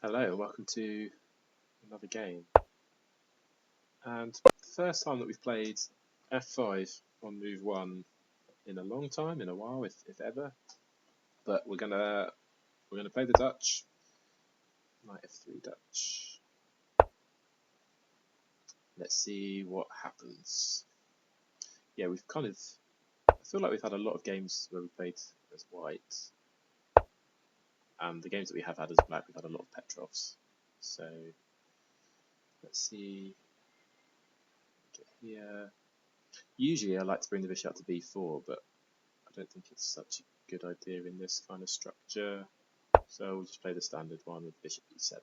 Hello and welcome to another game. And the first time that we've played f5 on move 1 in a long time, in a while, if ever. But we're gonna play the Dutch. Knight f3 Dutch. Let's see what happens. Yeah, I feel like we've had a lot of games where we played as white. And the games that we have had as black, we've had a lot of Petrovs. So let's see. Get here. Usually I like to bring the bishop out to b4, but I don't think it's such a good idea in this kind of structure. So we'll just play the standard one with bishop e7.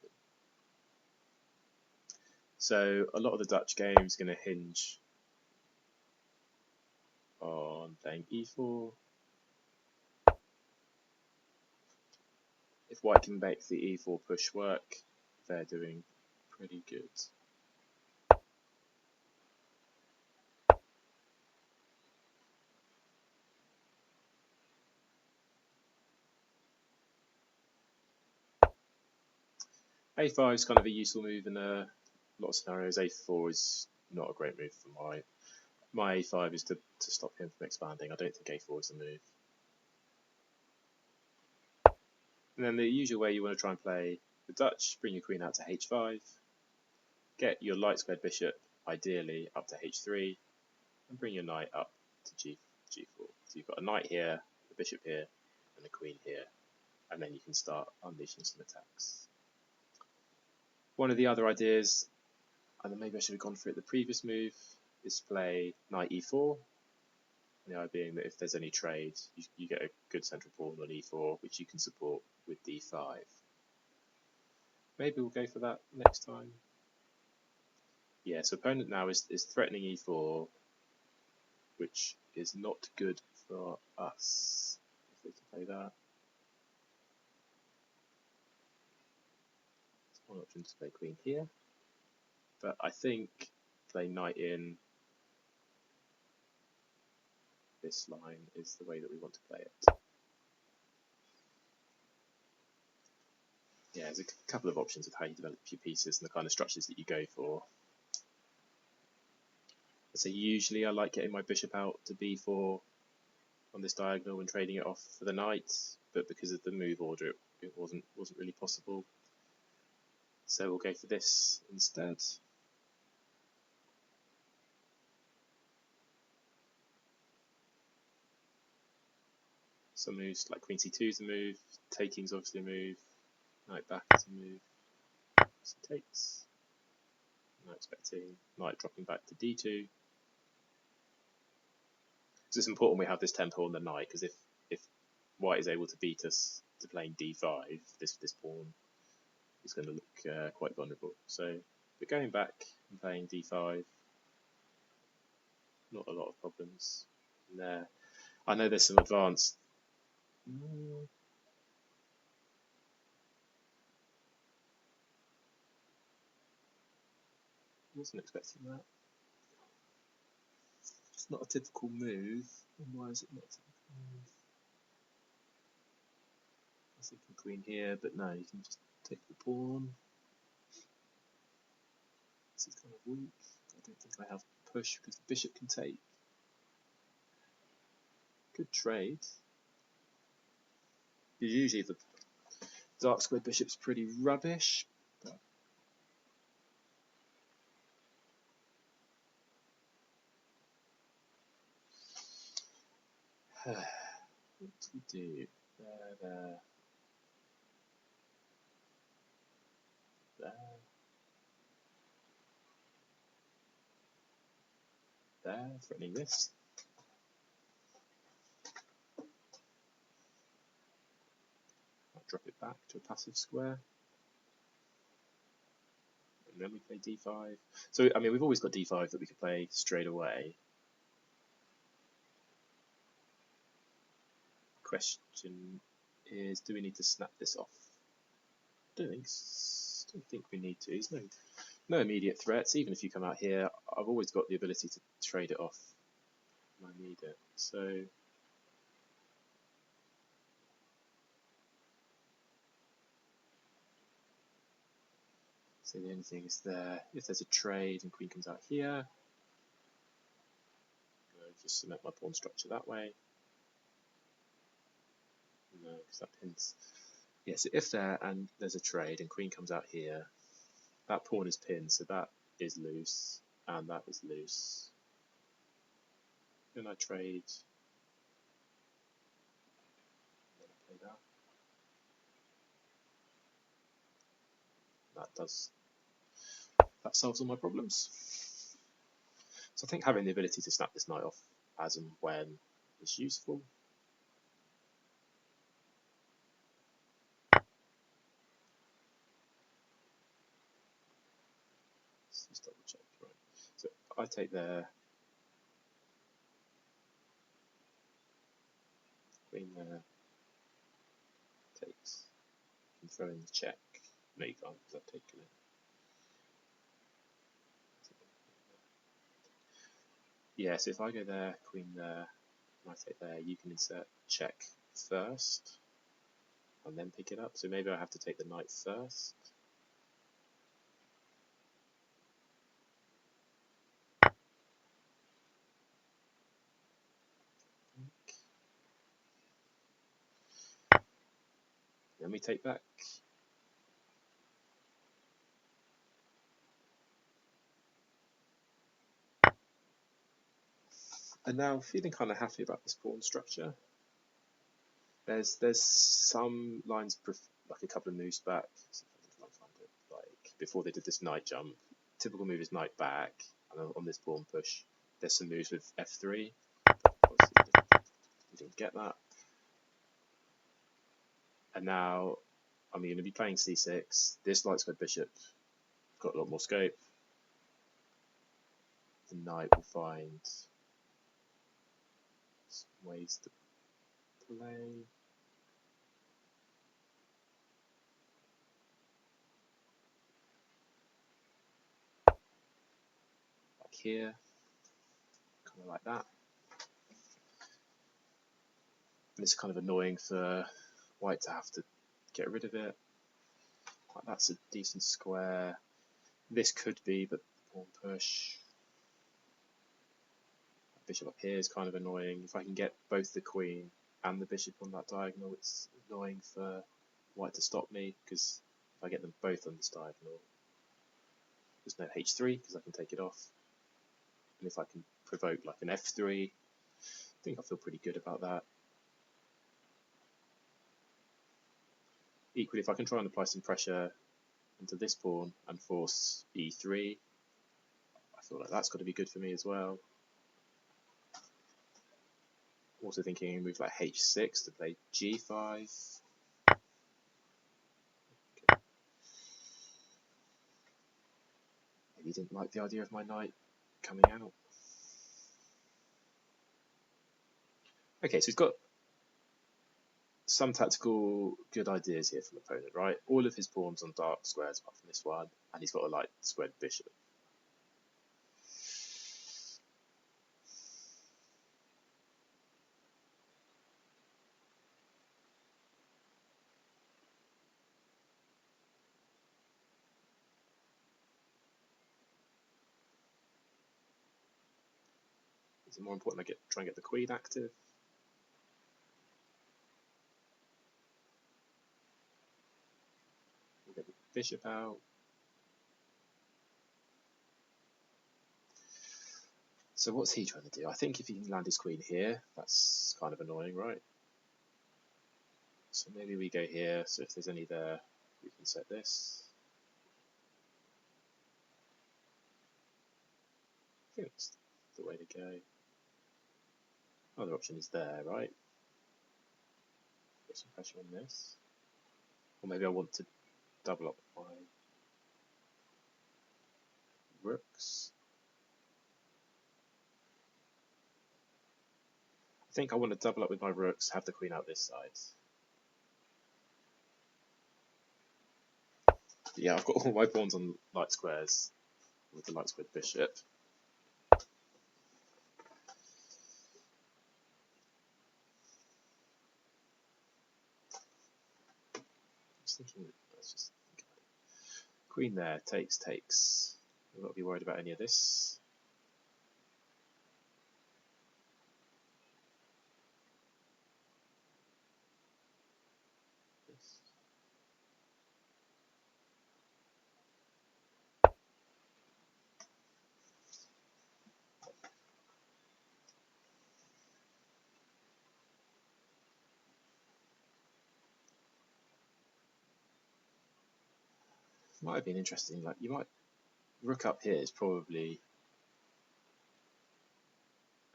So a lot of the Dutch game is going to hinge on playing e4. If white can make the e4 push work, they're doing pretty good. a5 is kind of a useful move in a lot of scenarios. a4 is not a great move for my a5 is to stop him from expanding. I don't think a4 is the move. And then the usual way you want to try and play the Dutch, bring your queen out to h5, get your light squared bishop, ideally, up to h3, and bring your knight up to g4. So you've got a knight here, a bishop here, and a queen here, and then you can start unleashing some attacks. One of the other ideas, and maybe I should have gone for it the previous move, is to play knight e4. The idea being that if there's any trade, you get a good central pawn on e4, which you can support with d5. Maybe we'll go for that next time. Yeah, so opponent now is threatening e4, which is not good for us. If they can play that. It's one option to play queen here. But I think play knight in this line is the way that we want to play it. Yeah, there's a couple of options of how you develop your pieces and the kind of structures that you go for. So usually I like getting my bishop out to b4 on this diagonal and trading it off for the knight, but because of the move order it wasn't really possible. So we'll go for this instead. Some moves like queen c2 is a move, taking is obviously a move, knight back is a move, so takes, now expecting knight dropping back to d2. So it's important we have this tempo on the knight, because if white is able to beat us to playing d5, this pawn is going to look quite vulnerable. So we're going back and playing d5, not a lot of problems in there. I know there's some advanced. Wasn't expecting that. It's not a typical move. Why is it not a typical move? I was thinking queen here, but no, you can just take the pawn. This is kind of weak. I don't think I have push because the bishop can take. Good trade. Usually the dark squared bishop's pretty rubbish. But what do we do? There. Threatening this. I'll drop it back to a passive square. And then we play d5. So, I mean, we've always got d5 that we could play straight away. Question is, do we need to snap this off? Don't think we need to. There's no immediate threats. Even if you come out here, I've always got the ability to trade it off when I need it. So So the only thing is there, if there's a trade and queen comes out here, just cement my pawn structure that way. No, because that pins. Yeah, so if there and there's a trade and queen comes out here, that pawn is pinned, so that is loose and that is loose. Then I trade. Then I play that. That solves all my problems. So I think having the ability to snap this knight off as and when is useful. Let's just double check. Right. So I take there, queen there, takes, you can throw in the check. No, you can't because I've taken it. Yeah, so if I go there, queen there, and I take there, you can insert check first and then pick it up. So maybe I have to take the knight first. Then we take back. And now feeling kind of happy about this pawn structure. There's some lines like a couple of moves back. See if I can find it. Like before they did this knight jump, typical move is knight back, and on this pawn push, there's some moves with f3. Obviously, we didn't get that. And now I'm going to be playing c6. This light squared bishop got a lot more scope. The knight will find some ways to play. Like here, kind of like that. And it's kind of annoying for white to have to get rid of it. Like that's a decent square. This could be, but pawn push. Bishop up here is kind of annoying. If I can get both the queen and the bishop on that diagonal, it's annoying for white to stop me, because if I get them both on this diagonal, there's no h3 because I can take it off. And if I can provoke like an f3, I think I feel pretty good about that. Equally, if I can try and apply some pressure into this pawn and force e3, I feel like that's got to be good for me as well. Also thinking a move like h6 to play g5. Okay. Maybe he didn't like the idea of my knight coming out. Okay, so he's got some tactical good ideas here from the opponent, right? All of his pawns on dark squares apart from this one, and he's got a light squared bishop. Is it more important I try and get the queen active? We'll get the bishop out. So what's he trying to do? I think if he can land his queen here, that's kind of annoying, right? So maybe we go here, so if there's any there, we can set this. I think that's the way to go. Other option is there, right? Put some pressure on this. Or maybe I want to double up my rooks. I think I want to double up with my rooks, have the queen out this side. Yeah, I've got all my pawns on light squares with the light squared bishop. Let's just think about it. Queen there, takes, takes. I've got to be worried about any of this. Might have been interesting, like you might, rook up here is probably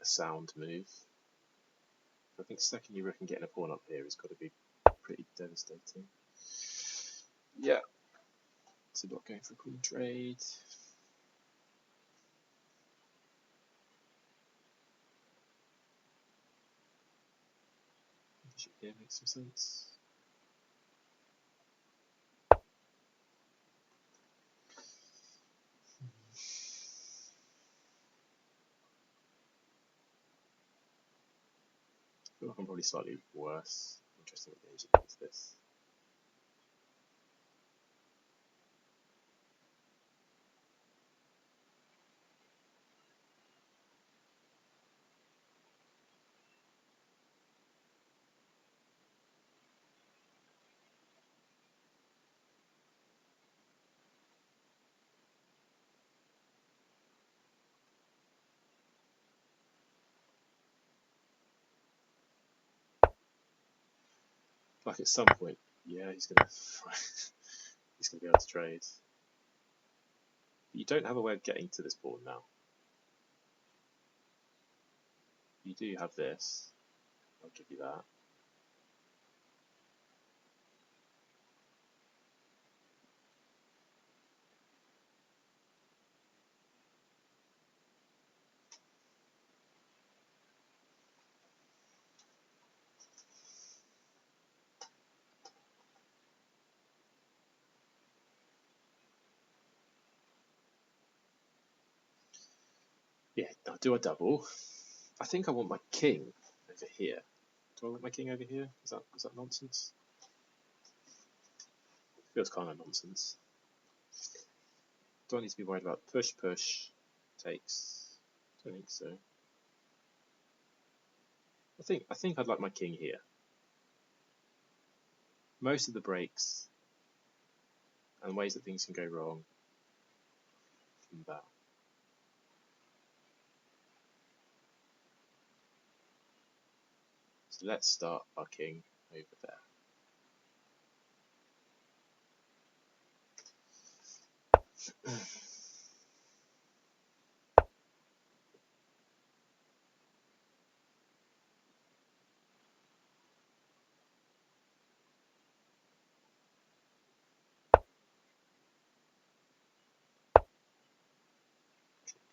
a sound move. I think second you rook and getting a pawn up here has got to be pretty devastating. Yeah, so not going for a queen trade. Bishop here makes some sense. I feel like I'm probably slightly worse. Interesting what the agent thinks of this. Like at some point, yeah, he's gonna he's gonna be able to trade. But you don't have a way of getting to this board now. You do have this. I'll give you that. Yeah, I'll do a double. I think I want my king over here. Do I want my king over here? Is that nonsense? Feels kind of nonsense. Do I need to be worried about push, push, takes? Don't think so. I think I'd like my king here. Most of the breaks and ways that things can go wrong from that. So let's start our king over there.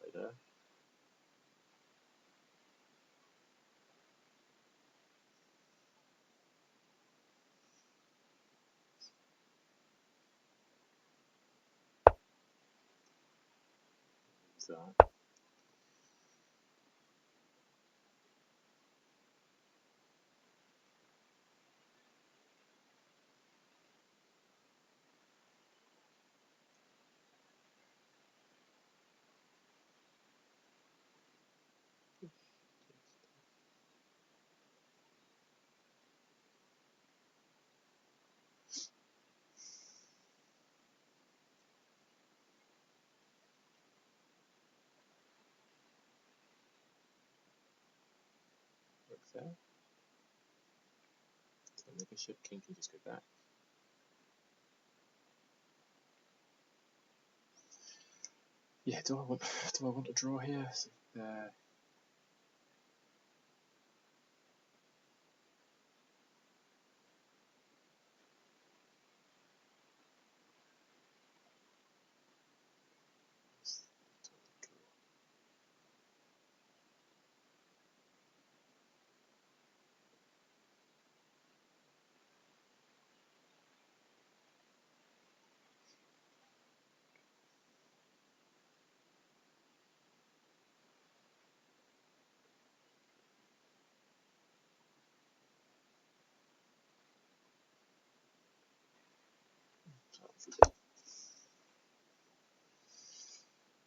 Play there. Use that. Rook there. Turn the bishop. King can just go back. Yeah, do I want to draw here? So there.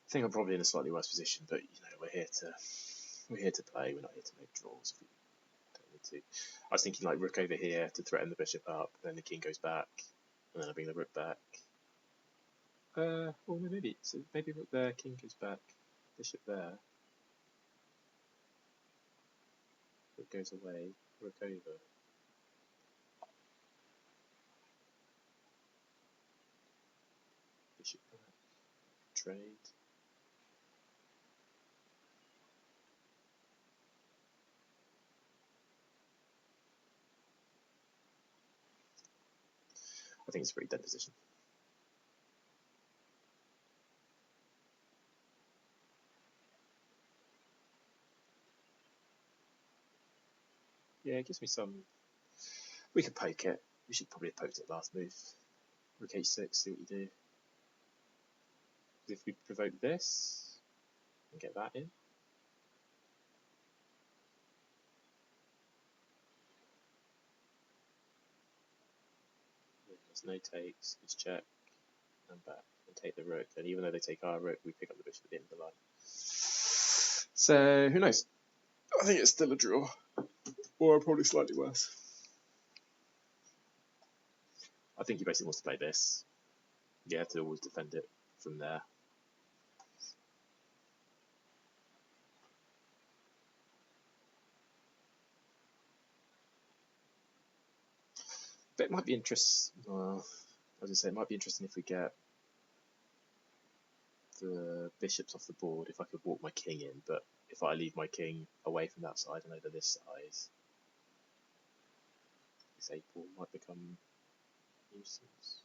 think I'm probably in a slightly worse position, but you know, we're here to play. We're not here to make draws. We don't need to. I was thinking like rook over here to threaten the bishop up, then the king goes back, and then I bring the rook back. Or maybe rook there, king goes back, bishop there, rook goes away, rook over. Bishop back, trade. I think it's a pretty dead position. Yeah, it gives me some. We could poke it. We should probably have poked it last move. Rook h6, see what you do. If we provoke this and get that in. There's no takes, it's check, and back, and take the rook. And even though they take our rook, we pick up the bishop at the end of the line. So, who knows? I think it's still a draw, or probably slightly worse. I think he basically wants to play this. You have to always defend it from there. But it might be interesting. Well, as I say, it might be interesting if we get the bishops off the board. If I could walk my king in, but if I leave my king away from that side and over this side, this a-pawn might become useless.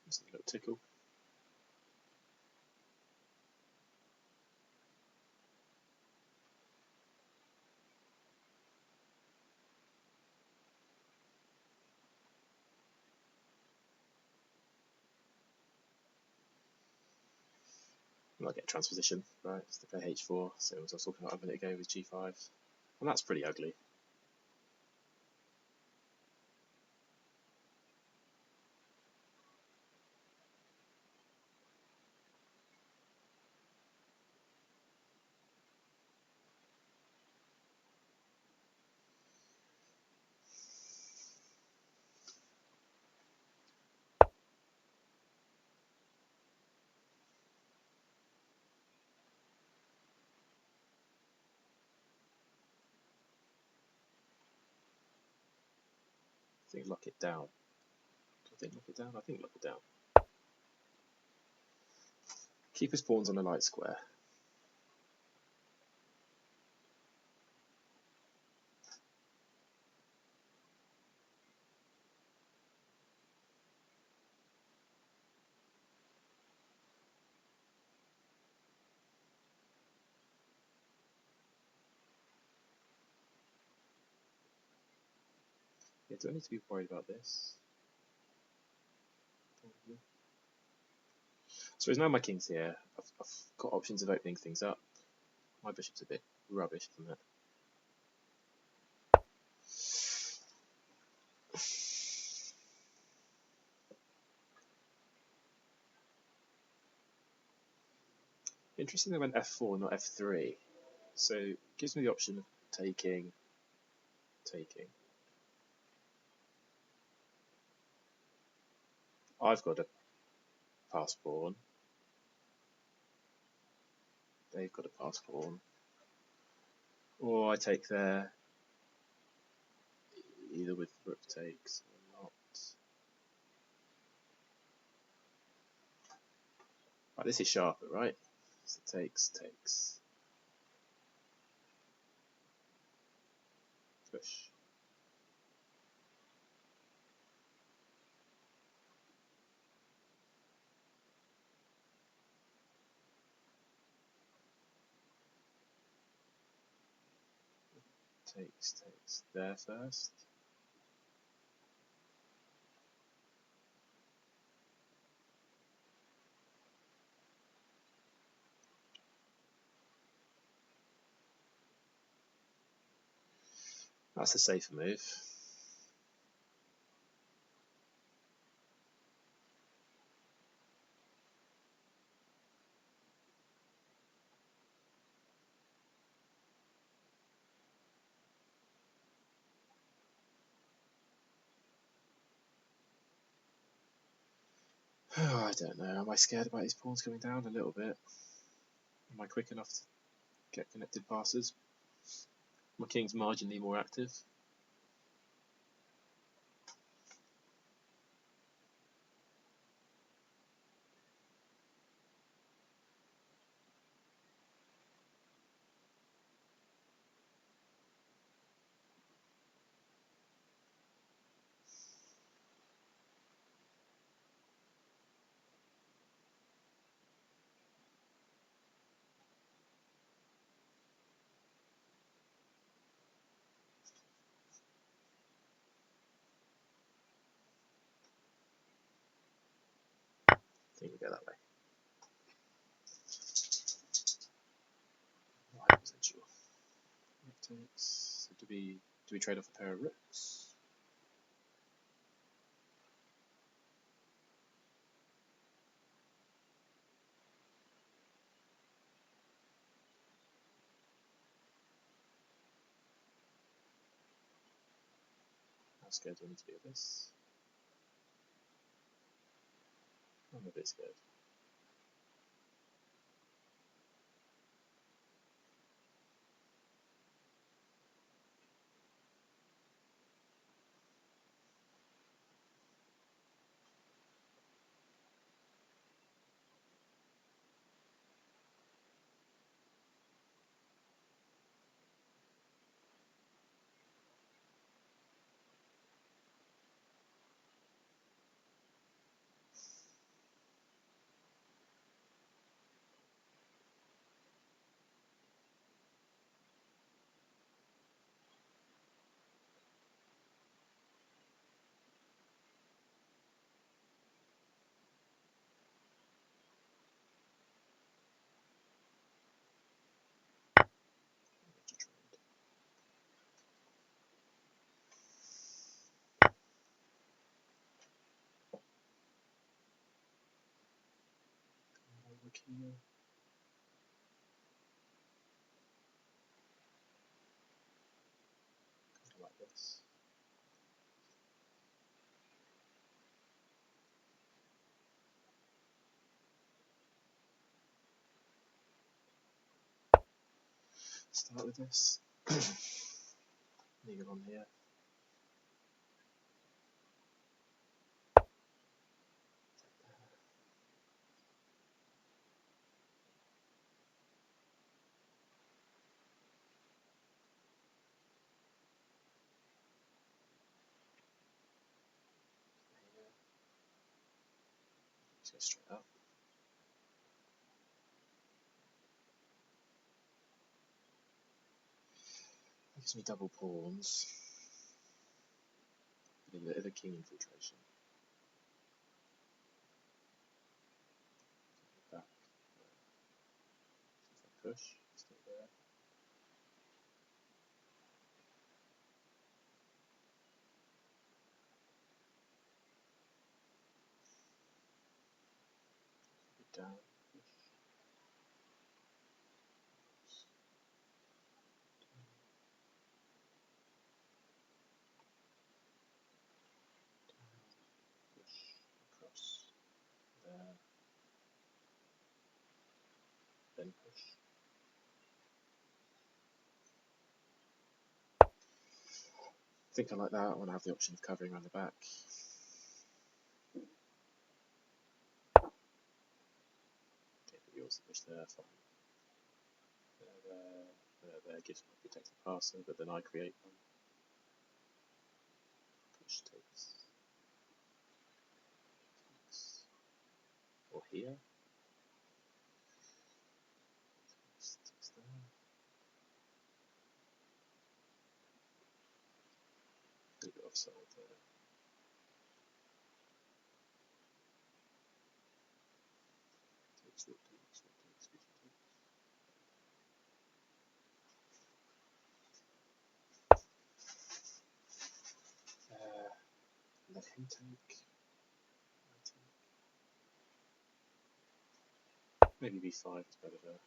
Just a little tickle. And I'll get a transposition, right? So they play h4, so as I was talking about a minute ago with g5. And that's pretty ugly. I think lock it down. Do I think lock it down? I think lock it down. Keep his pawns on a light square. Yeah, do I need to be worried about this? Probably. So now my king's here. I've got options of opening things up. My bishop's a bit rubbish, isn't it? Interesting they went f4, not f3. So it gives me the option of taking. I've got a pass pawn. They've got a pass pawn. Or I take there, either with rook takes or not. Right, this is sharper, right? So takes. Push. Takes there first. That's a safer move. Oh, I don't know. Am I scared about his pawns coming down? A little bit. Am I quick enough to get connected passes? My king's marginally more active. I think we go that way. I wasn't sure. So do we trade off a pair of rooks? How scared do I need to be of this? I'm a bit scared. Rook here. Kind of like this. Start with this. Leave it on here. Just go straight up. Gives me double pawns. A bit of a king infiltration. Back. See if I push. Still there. Down. Push. Push. Across. There. Then push. I think I like that. I want to have the option of covering around the back. Okay, but you also push there, fine. There gives me a protected passer, but then I create one. Push takes. Or here. Takes there. A little bit offside there. Takes, rook takes, rook takes, bishop takes. can take. Maybe b5 is better there.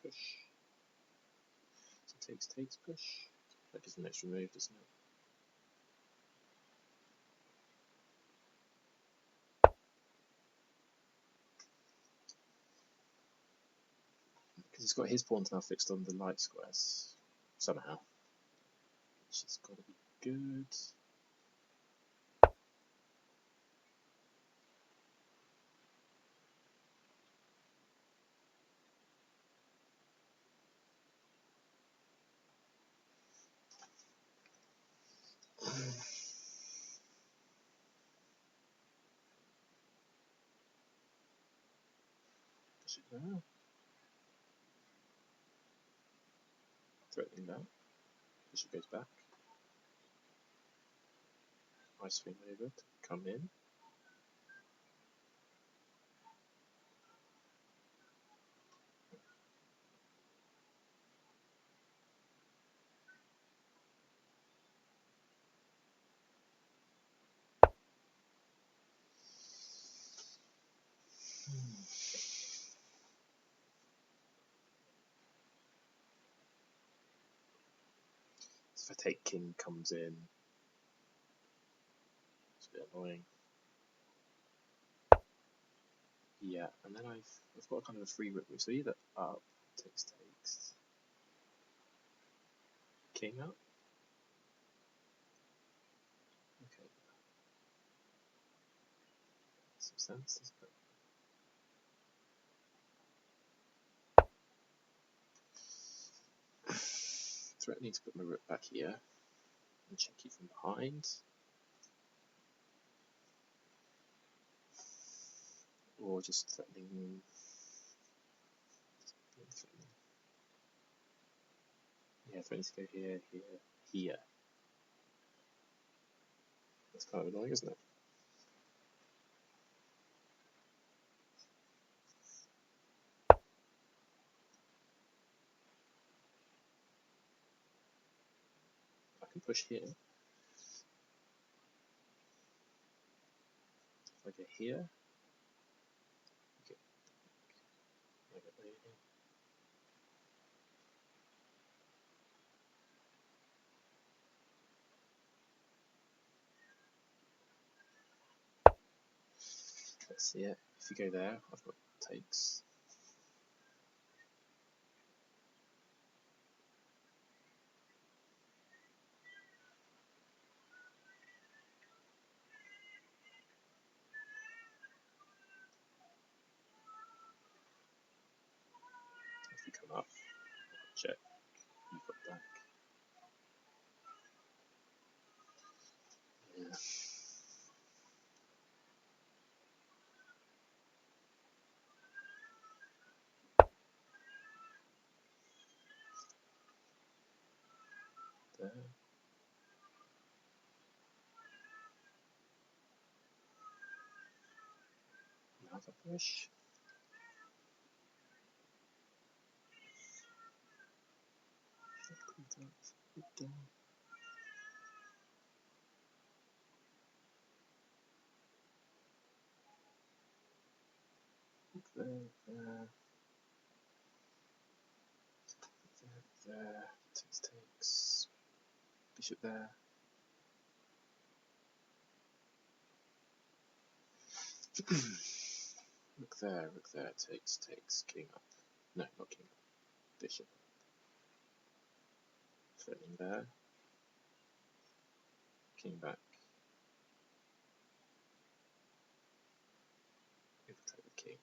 Push. So takes push. That gives an extra move, doesn't it? Because he's got his pawns now fixed on the light squares somehow, which has got to be good. Bishop there. Threatening that. Bishop goes back. Nice swing over to come in. If I take king comes in, it's a bit annoying. Yeah, and then I've got kind of a free rook move, so either up, takes, king up. Okay, some sense, doesn't it? Threatening to put my rook back here and check you from behind. Or just threatening. Yeah, threatening to go here, here, here. That's kind of annoying, isn't it? I can push here. If I get here, okay. I get there. Let's see it. If you go there, I've got takes. If you come up, check, you've got back. Yeah. There. Now if I push. There. Takes. Bishop there. Rook there, takes, king up. No, not king up. Bishop. Threatening there. King back. Infiltrate the king.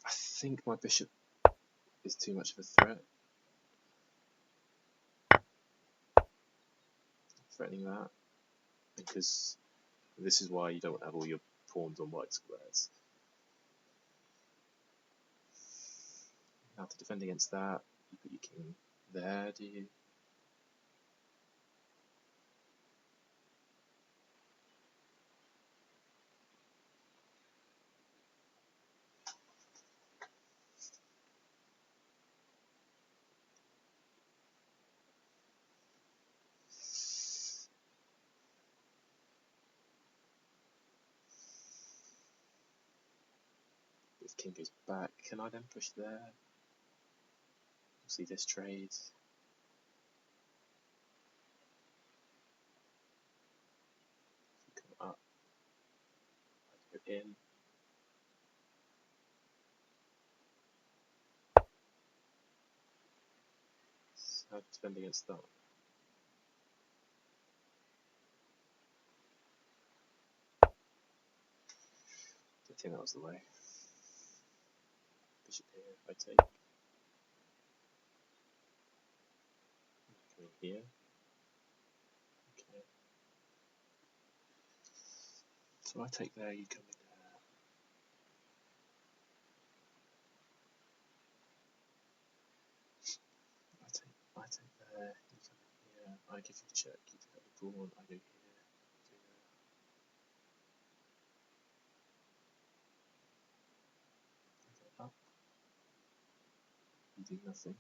I think my bishop is too much of a threat. threatening that, because this is why you don't have all your pawns on white squares. Now to defend against that, you put your king there, do you? If king goes back, can I then push there? We'll see this trade. If you come up, I go in. So how to defend against that? I think that was the way. Bishop here, I take. Coming here. Okay. So I take there, you come in there. I take there, you come in here. I give you a check, you pick up the pawn, I go here, you go there. I go up. You do nothing.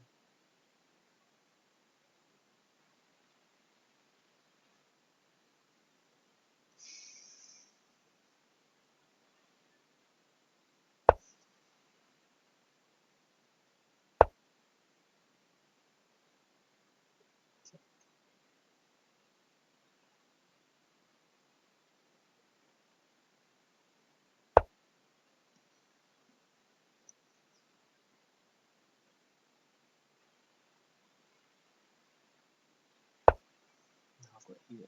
Now I've got here.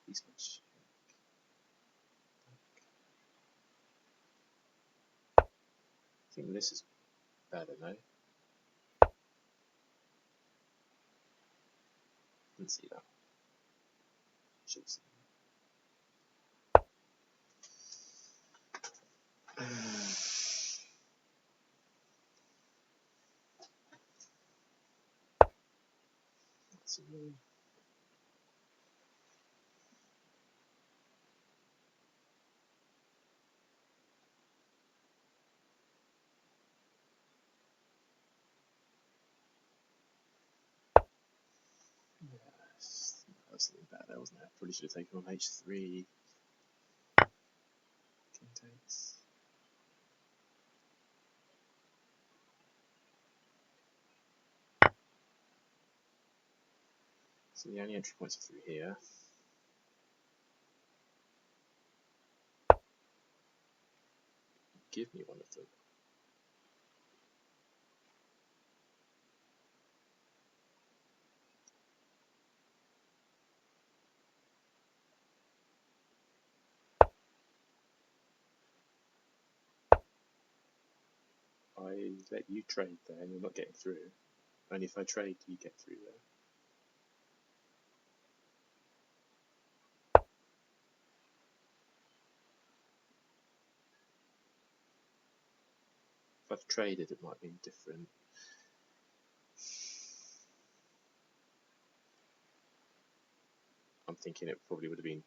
He's got check. I think this is better, no? Didn't see that. Should see. Let's see. Yes, that was something better there, wasn't it? Probably should have taken on h3. King takes. So the only entry points are through here. Give me one of them. I let you trade there and you're not getting through. Only if I trade do you get through there. If I've traded it might be different. I'm thinking it probably would have been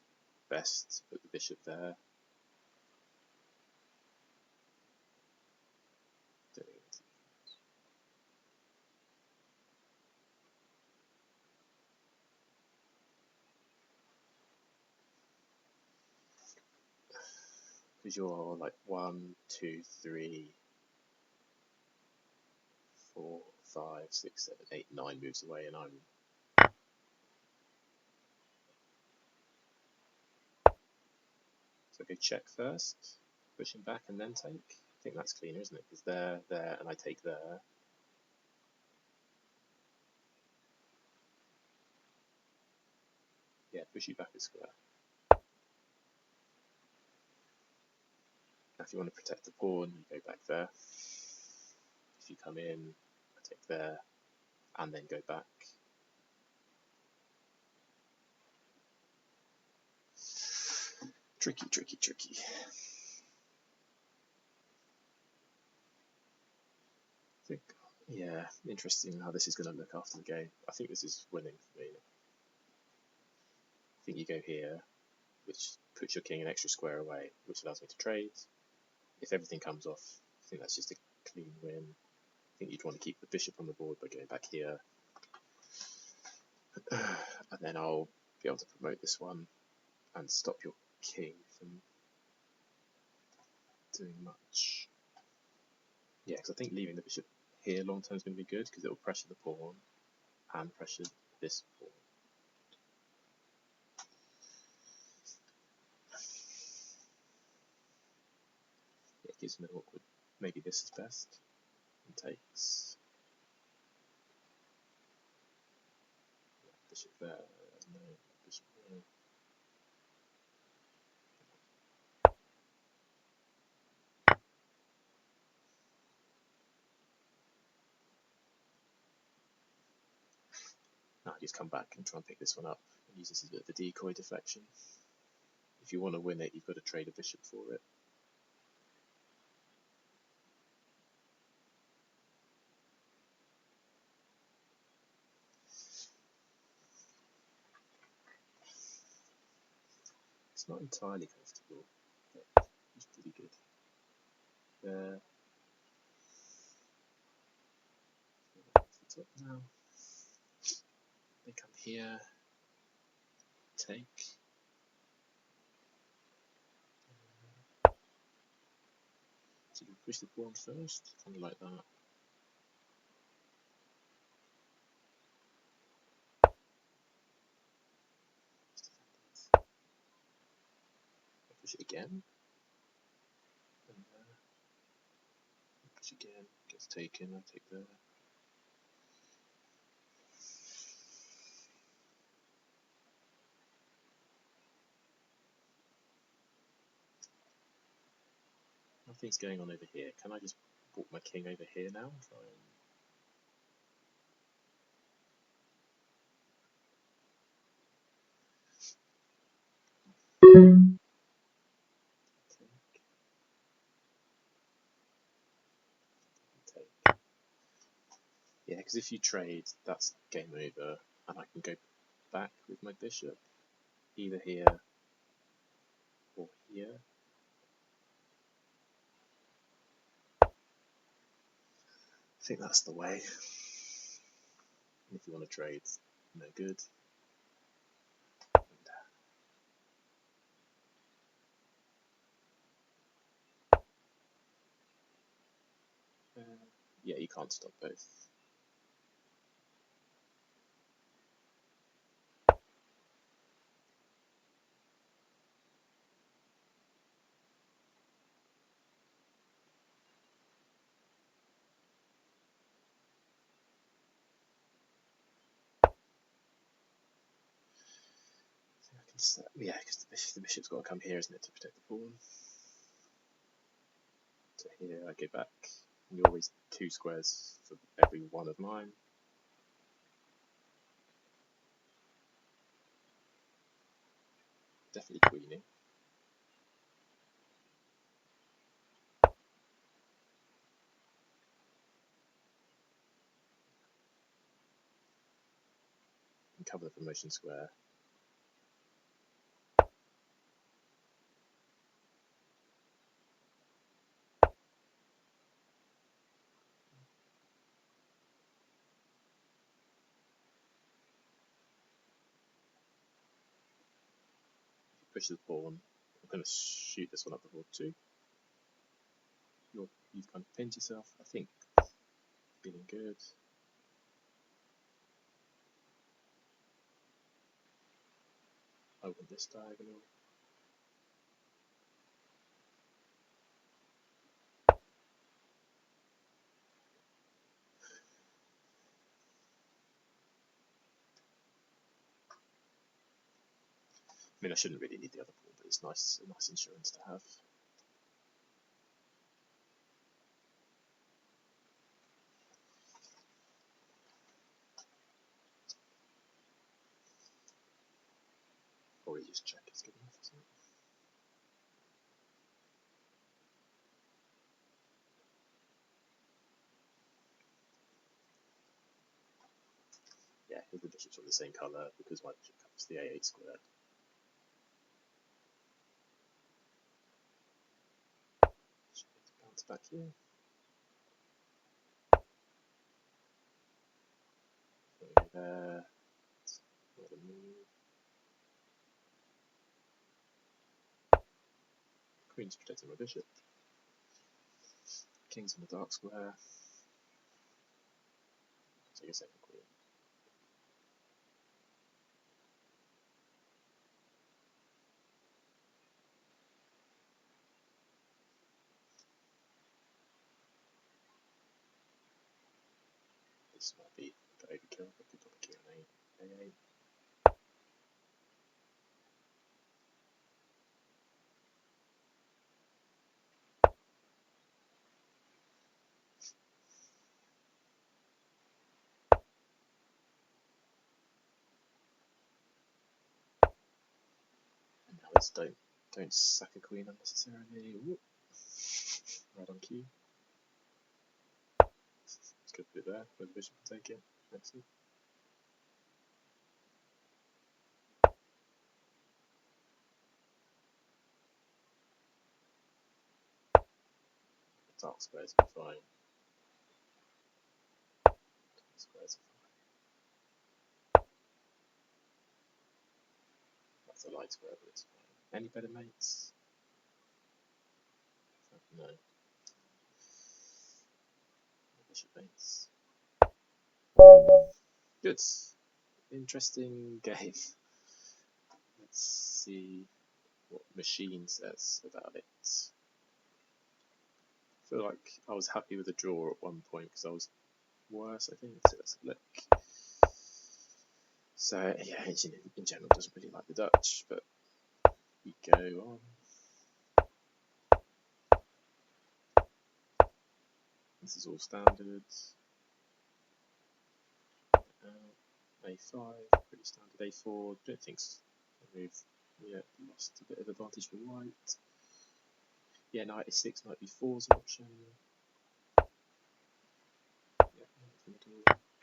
best to put the bishop there. Because you're like 1, 2, 3, 4, 5, 6, 7, 8, 9 moves away, and I'm. So I go check first, push him back, and then take. I think that's cleaner, isn't it? Because they're there, and I take there. Yeah, push you back a square. Now, if you want to protect the pawn, you go back there. If you come in, I take there, and then go back. Tricky, tricky, tricky. I think, yeah, interesting how this is going to look after the game. I think this is winning for me. I think you go here, which puts your king an extra square away, which allows me to trade. If everything comes off, I think that's just a clean win. I think you'd want to keep the bishop on the board by going back here. And then I'll be able to promote this one and stop your king from doing much. Yeah, because I think leaving the bishop here long term is going to be good because it will pressure the pawn and pressure this pawn. Yeah, it gives him an awkward. Maybe this is best. And takes. Yeah, bishop there. No, bishop there. Now just come back and try and pick this one up and use this as a bit of a decoy deflection. If you want to win it, you've got to trade a bishop for it. It's not entirely comfortable, but it's pretty good. There. The top now. They come here. Take. So you push the pawn first, kind of like that. Push it again. And push again. Gets taken. I take there. Nothing's going on over here. Can I just walk my king over here now? Try and take. Yeah, because if you trade, that's game over, and I can go back with my bishop, either here or here. I think that's the way. And if you want to trade, no good. Yeah, you can't stop both. Yeah, because the bishop's got to come here, isn't it, to protect the pawn. So here I go back, and you're always 2 squares for every one of mine. Definitely queening. And cover the promotion square. Push the pawn. I'm going to shoot this one up the board too. You've kind of pinned yourself. I think feeling good. I want this diagonal. I mean, I shouldn't really need the other pawn, but it's nice, a nice insurance to have. Probably just check is good enough, isn't it? yeah, because the bishop's on the same colour, because my bishop comes the A8 square. Should be able to bounce back here. Over there. Not a move. Queen's protecting my bishop. King's on the dark square. Take a second queen. This might be a bit overkill, but we put the king on A8. And now let's don't sack a queen unnecessarily. Whoop. Right on cue. Let's go put it there, where the bishop can take it. Excellent. Dark squares will be fine. Dark squares are fine. That's a light square, but it's fine. Any better mates? No. Bishop mates. Good. Interesting game. Let's see what machine says about it. I feel like I was happy with the draw at one point because I was worse, I think. So let's look. So yeah, in general doesn't really like the Dutch, but we go on. This is all standard. A5, pretty standard. A4, don't think move yet. Lost a bit of advantage for white. Yeah, knight A6, knight B4 is an option. Yeah,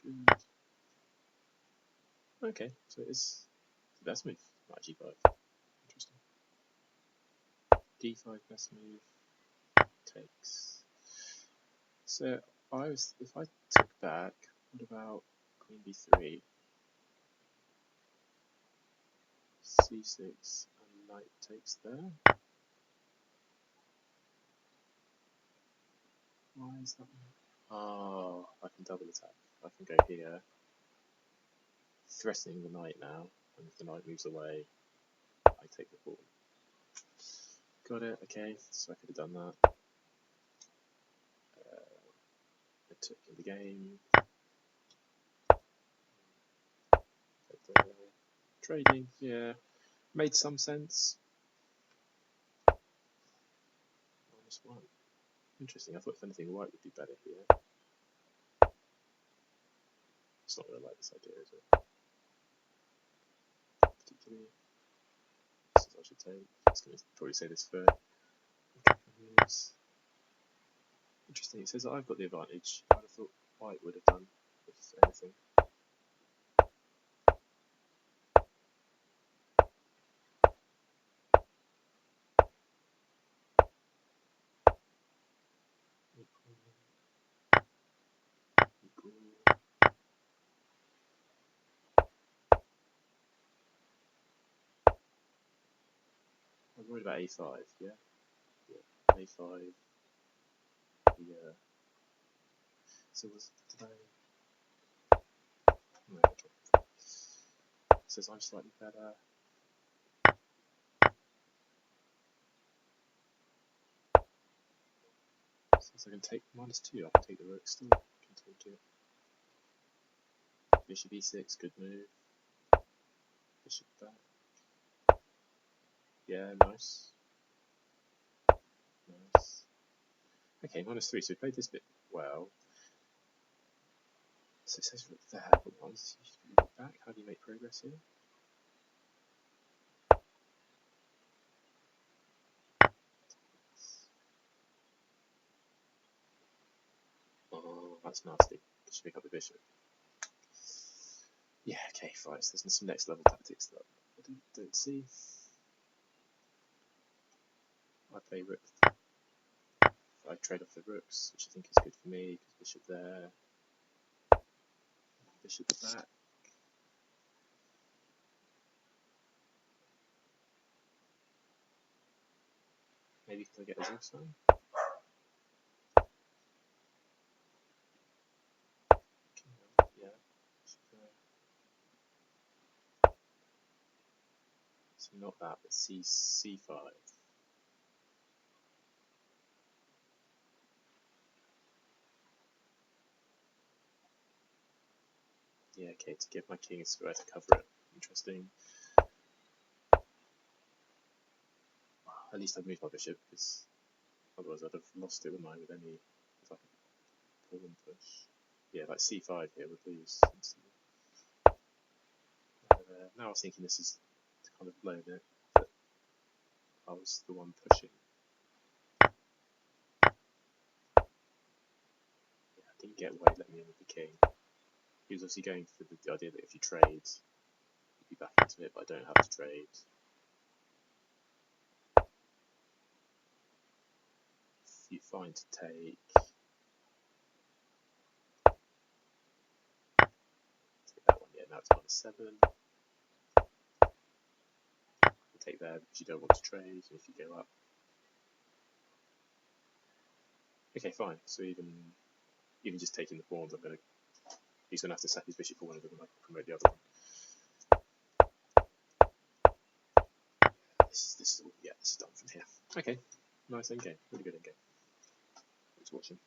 good. Okay, so it's the best move. Knight G5. Interesting. D5 best move. Takes. So if I took back, what about Queen B3? C6 and knight takes there. Why is that? Oh, I can double attack. I can go here, threatening the knight now, and if the knight moves away, I take the pawn. Got it, okay, so I could have done that. I took in the game. Trading, yeah, made some sense. -1. Interesting, I thought if anything white would be better here. It's not going to like this idea, is it? Particularly, this is I should take. It's going to probably say this for a couple of moves. Interesting, it says that I've got the advantage. I'd have thought white would have done, if anything. Equal. I'm worried about A5, yeah? Yeah, A5. Yeah. So did I? No, okay. It says I'm slightly better. Since I can take -2, I can take the rook still. I can take it. Bishop E6, good move. Bishop back. Yeah, nice. Nice. Okay, -3, so we played this bit well. So it says rook there, but once you should rook back, how do you make progress here? Oh, that's nasty. Should pick up the bishop. Yeah, okay, fine. So there's some next level tactics that I don't see. I play rook. I trade off the rooks, which I think is good for me because bishop there, bishop back. Maybe because I get a zero sign. Yeah. So not that, but C5. Yeah, okay, to give my king a square to cover it. Interesting. At least I've moved my bishop, because otherwise I'd have lost it, wouldn't I, with any, if I could pull and push. Yeah, like C5 here would lose. Now I was thinking this is to kind of load it, but I was the one pushing. Yeah, I didn't get why he let me in with the king. He was obviously going for the idea that if you trade, you'd be back into it, but I don't have to trade. If you find to take that one, yeah, now it's -7. You take there because you don't want to trade if you go up. Okay, fine. So even just taking the pawns, he's gonna have to sack his bishop for one of them and I can promote the other one. This is done from here. Okay, nice endgame, really good endgame. Thanks for watching.